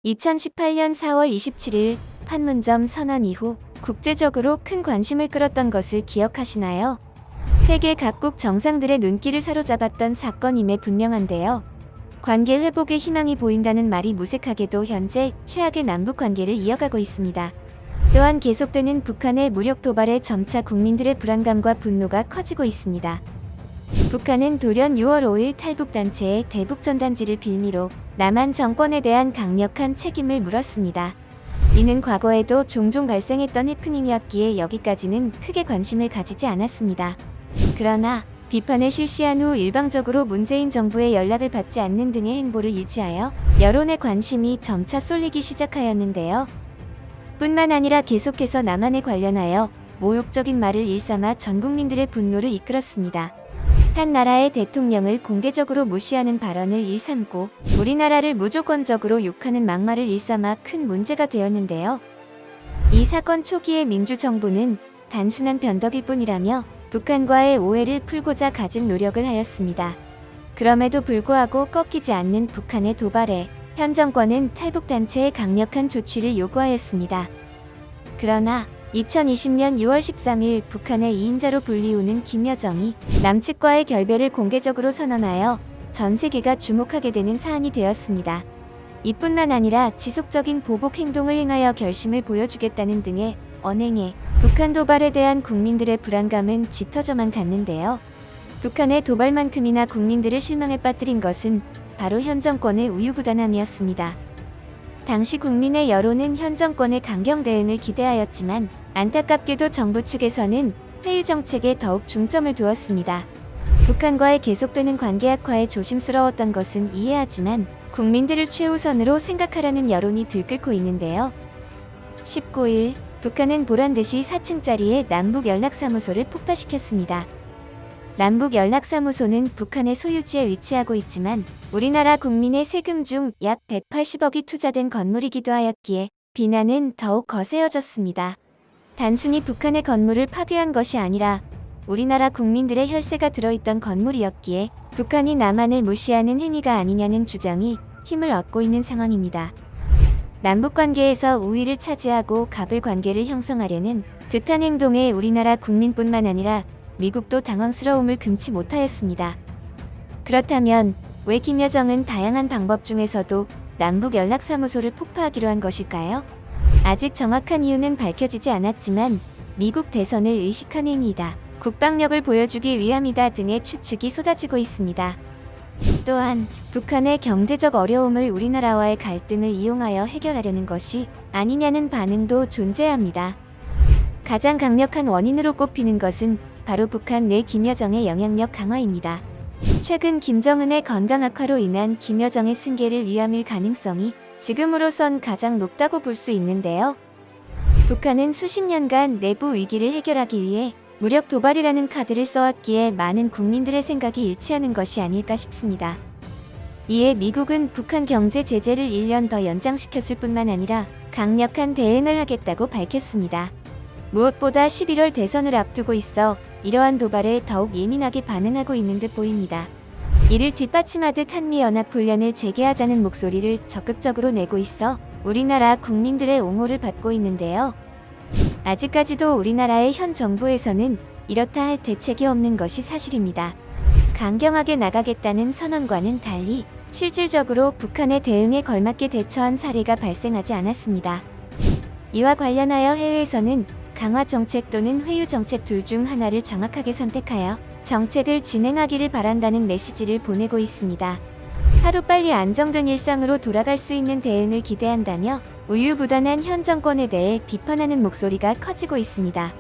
2018년 4월 27일 판문점 선언 이후 국제적으로 큰 관심을 끌었던 것을 기억하시나요? 세계 각국 정상들의 눈길을 사로잡았던 사건임에 분명한데요. 관계 회복의 희망이 보인다는 말이 무색하게도 현재 최악의 남북 관계를 이어가고 있습니다. 또한 계속되는 북한의 무력 도발에 점차 국민들의 불안감과 분노가 커지고 있습니다. 북한은 돌연 6월 5일 탈북단체의 대북전단지를 빌미로 남한 정권에 대한 강력한 책임을 물었습니다. 이는 과거에도 종종 발생했던 해프닝이었기에 여기까지는 크게 관심을 가지지 않았습니다. 그러나 비판을 실시한 후 일방적으로 문재인 정부의 연락을 받지 않는 등의 행보를 유지하여 여론의 관심이 점차 쏠리기 시작하였는데요. 뿐만 아니라 계속해서 남한에 관련하여 모욕적인 말을 일삼아 전 국민들의 분노를 이끌었습니다. 한 나라의 대통령을 공개적으로 무시하는 발언을 일삼고 우리나라를 무조건적으로 욕하는 막말을 일삼아 큰 문제가 되었는데요. 이 사건 초기에 민주정부는 단순한 변덕일 뿐이라며 북한과의 오해를 풀고자 가진 노력을 하였습니다. 그럼에도 불구하고 꺾이지 않는 북한의 도발에 현 정권은 탈북단체의 강력한 조치를 요구하였습니다. 그러나 2020년 6월 13일 북한의 2인자로 불리우는 김여정이 남측과의 결별을 공개적으로 선언하여 전 세계가 주목하게 되는 사안이 되었습니다. 이뿐만 아니라 지속적인 보복 행동을 행하여 결심을 보여주겠다는 등의 언행에 북한 도발에 대한 국민들의 불안감은 짙어져만 갔는데요. 북한의 도발만큼이나 국민들을 실망에 빠뜨린 것은 바로 현 정권의 우유부단함이었습니다. 당시 국민의 여론은 현 정권의 강경 대응을 기대하였지만 안타깝게도 정부 측에서는 회유 정책에 더욱 중점을 두었습니다. 북한과의 계속되는 관계 악화에 조심스러웠던 것은 이해하지만 국민들을 최우선으로 생각하라는 여론이 들끓고 있는데요. 19일 북한은 보란듯이 4층짜리의 남북연락사무소를 폭파시켰습니다. 남북연락사무소는 북한의 소유지에 위치하고 있지만 우리나라 국민의 세금 중 약 180억이 투자된 건물이기도 하였기에 비난은 더욱 거세어졌습니다. 단순히 북한의 건물을 파괴한 것이 아니라 우리나라 국민들의 혈세가 들어있던 건물이었기에 북한이 남한을 무시하는 행위가 아니냐는 주장이 힘을 얻고 있는 상황입니다. 남북관계에서 우위를 차지하고 갑을 관계를 형성하려는 듯한 행동에 우리나라 국민뿐만 아니라 미국도 당황스러움을 금치 못하였습니다. 그렇다면 왜 김여정은 다양한 방법 중에서도 남북연락사무소를 폭파하기로 한 것일까요? 아직 정확한 이유는 밝혀지지 않았지만 미국 대선을 의식한 행위이다, 국방력을 보여주기 위함이다 등의 추측이 쏟아지고 있습니다. 또한 북한의 경제적 어려움을 우리나라와의 갈등을 이용하여 해결하려는 것이 아니냐는 반응도 존재합니다. 가장 강력한 원인으로 꼽히는 것은 바로 북한 내 김여정의 영향력 강화입니다. 최근 김정은의 건강 악화로 인한 김여정의 승계를 위함일 가능성이 지금으로선 가장 높다고 볼 수 있는데요. 북한은 수십 년간 내부 위기를 해결하기 위해 무력 도발이라는 카드를 써왔기에 많은 국민들의 생각이 일치하는 것이 아닐까 싶습니다. 이에 미국은 북한 경제 제재를 1년 더 연장시켰을 뿐만 아니라 강력한 대응을 하겠다고 밝혔습니다. 무엇보다 11월 대선을 앞두고 있어 이러한 도발에 더욱 예민하게 반응하고 있는 듯 보입니다. 이를 뒷받침하듯 한미연합훈련을 재개하자는 목소리를 적극적으로 내고 있어 우리나라 국민들의 옹호를 받고 있는데요. 아직까지도 우리나라의 현 정부에서는 이렇다 할 대책이 없는 것이 사실입니다. 강경하게 나가겠다는 선언과는 달리 실질적으로 북한의 대응에 걸맞게 대처한 사례가 발생하지 않았습니다. 이와 관련하여 해외에서는 강화 정책 또는 회유 정책 둘 중 하나를 정확하게 선택하여 정책을 진행하기를 바란다는 메시지를 보내고 있습니다. 하루빨리 안정된 일상으로 돌아갈 수 있는 대응을 기대한다며 우유부단한 현 정권에 대해 비판하는 목소리가 커지고 있습니다.